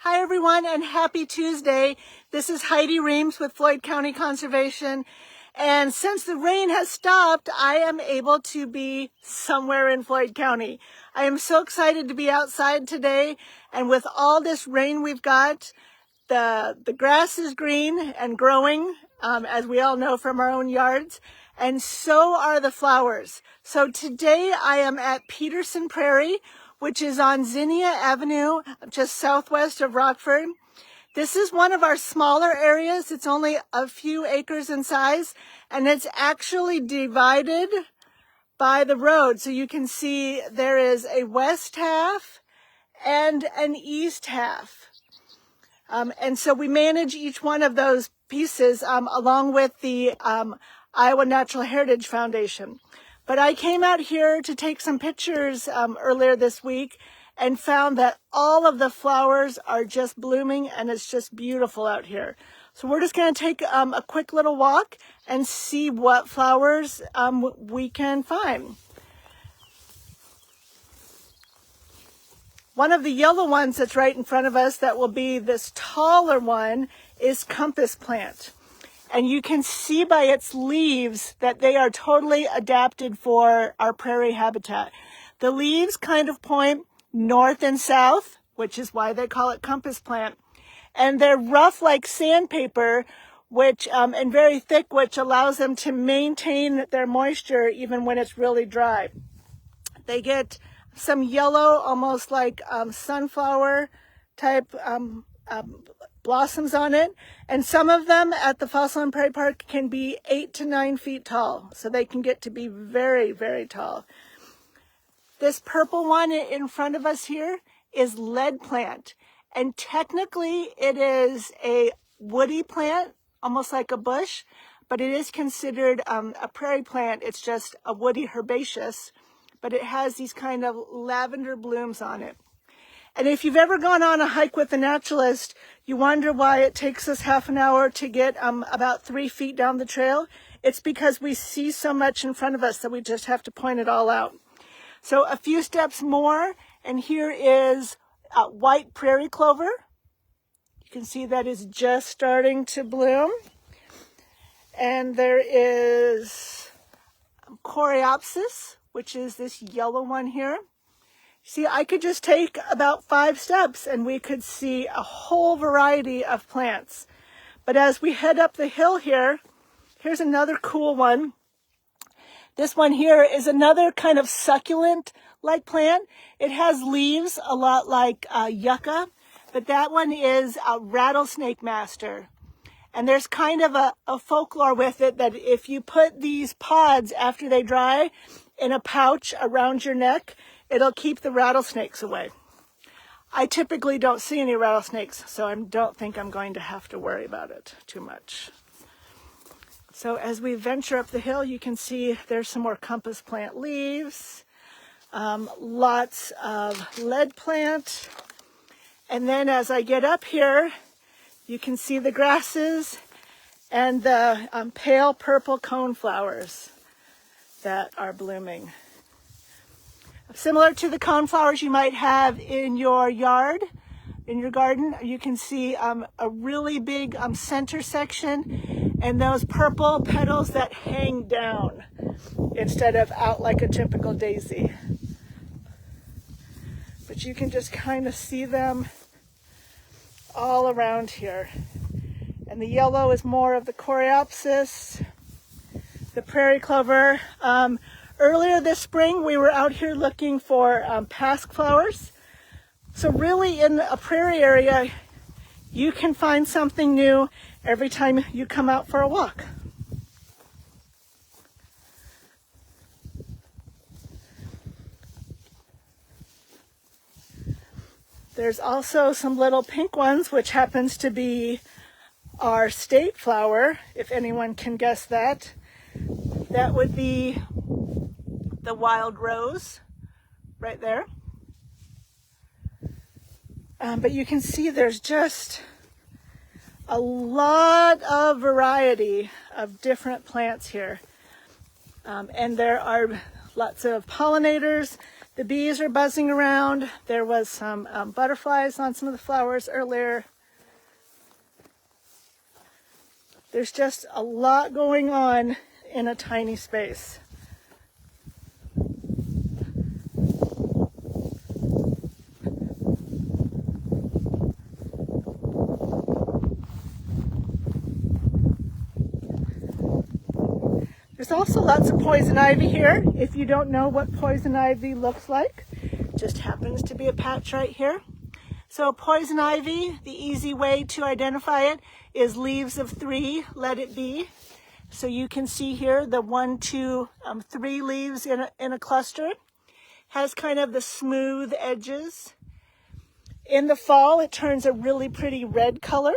Hi everyone and happy Tuesday. This is Heidi Reams with Floyd County Conservation. And since the rain has stopped, I am able to be somewhere in Floyd County. I am so excited to be outside today. And with all this rain we've got, the grass is green and growing, as we all know from our own yards. And so are the flowers. So today I am at Petersen Prairie, which is on Zinnia Avenue, just southwest of Rockford. This is one of our smaller areas. It's only a few acres in size, and it's actually divided by the road. So you can see there is a west half and an east half. And so we manage each one of those pieces along with the Iowa Natural Heritage Foundation. But I came out here to take some pictures earlier this week and found that all of the flowers are just blooming and it's just beautiful out here. So we're just going to take a quick little walk and see what flowers we can find. One of the yellow ones that's right in front of us that will be this taller one is compass plant. And you can see by its leaves that they are totally adapted for our prairie habitat. The leaves kind of point north and south, which is why they call it compass plant. And they're rough like sandpaper, which and very thick, which allows them to maintain their moisture even when it's really dry. They get some yellow, almost like sunflower type blossoms on it, and some of them at the Fossil and Prairie Park can be 8 to 9 feet tall, so they can get to be very, very tall. This purple one in front of us here is lead plant, and technically it is a woody plant, almost like a bush, but it is considered a prairie plant. It's just a woody herbaceous, but it has these kind of lavender blooms on it. And if you've ever gone on a hike with a naturalist, you wonder why it takes us half an hour to get about 3 feet down the trail. It's because we see so much in front of us that we just have to point it all out. So a few steps more, and here is white prairie clover. You can see that is just starting to bloom. And there is coreopsis, which is this yellow one here. See, I could just take about 5 steps and we could see a whole variety of plants. But as we head up the hill here, here's another cool one. This one here is another kind of succulent-like plant. It has leaves a lot like yucca, but that one is a rattlesnake master. And there's kind of a folklore with it that if you put these pods after they dry in a pouch around your neck, it'll keep the rattlesnakes away. I typically don't see any rattlesnakes, so I don't think I'm going to have to worry about it too much. So as we venture up the hill, you can see there's some more compass plant leaves, lots of lead plant. And then as I get up here, you can see the grasses and the pale purple cone flowers that are blooming. Similar to the coneflowers you might have in your yard, in your garden, you can see a really big center section and those purple petals that hang down instead of out like a typical daisy. But you can just kind of see them all around here. And the yellow is more of the coreopsis, the prairie clover. Earlier this spring, we were out here looking for pasque flowers. So really in a prairie area, you can find something new every time you come out for a walk. There's also some little pink ones, which happens to be our state flower, if anyone can guess that. That would be the wild rose right there. But you can see there's just a lot of variety of different plants here. And there are lots of pollinators The bees are buzzing around. There was some butterflies on some of the flowers earlier. There's just a lot going on in a tiny space. There's also lots of poison ivy here. If you don't know what poison ivy looks like, just happens to be a patch right here. So poison ivy, the easy way to identify it is leaves of 3, let it be. So you can see here the 1, 2, 3 leaves in a cluster. Has kind of the smooth edges. In the fall, it turns a really pretty red color.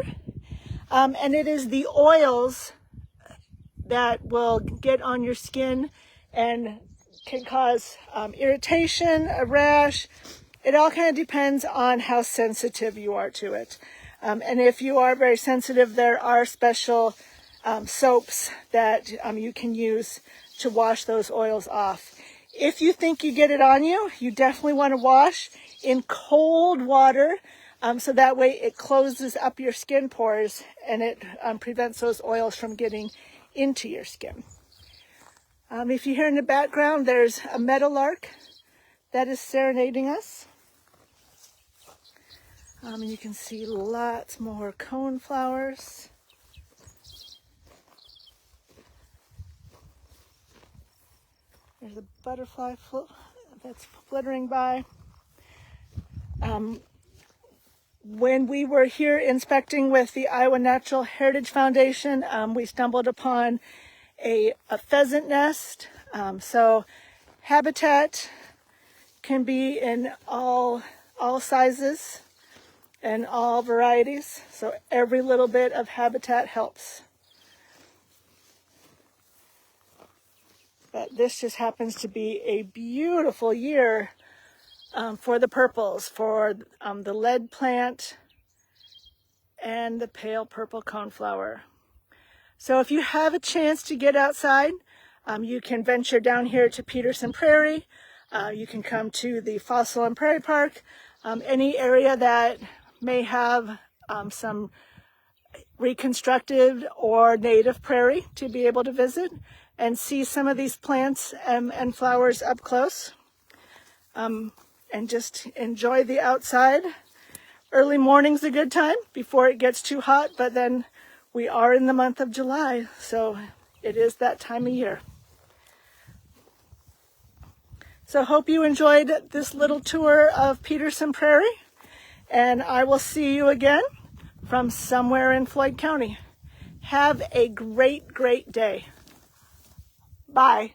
And it is the oils that will get on your skin and can cause irritation, a rash. It all kind of depends on how sensitive you are to it. And if you are very sensitive, there are special soaps that you can use to wash those oils off. If you think you get it on you, you definitely want to wash in cold water so that way it closes up your skin pores and it prevents those oils from getting into your skin. If you hear in the background, there's a meadowlark that is serenading us. And you can see lots more coneflowers. There's a butterfly that's fluttering by. When we were here inspecting with the Iowa Natural Heritage Foundation, we stumbled upon a pheasant nest. So habitat can be in all sizes and all varieties. So every little bit of habitat helps. But this just happens to be a beautiful year for the purples, for the lead plant and the pale purple coneflower. So if you have a chance to get outside, you can venture down here to Petersen Prairie. You can come to the Fossil and Prairie Park, any area that may have some reconstructed or native prairie to be able to visit and see some of these plants and flowers up close. And just enjoy the outside. Early morning's a good time before it gets too hot, but then we are in the month of July, so it is that time of year. So hope you enjoyed this little tour of Petersen Prairie, and I will see you again from somewhere in Floyd County. Have a great, great day. Bye.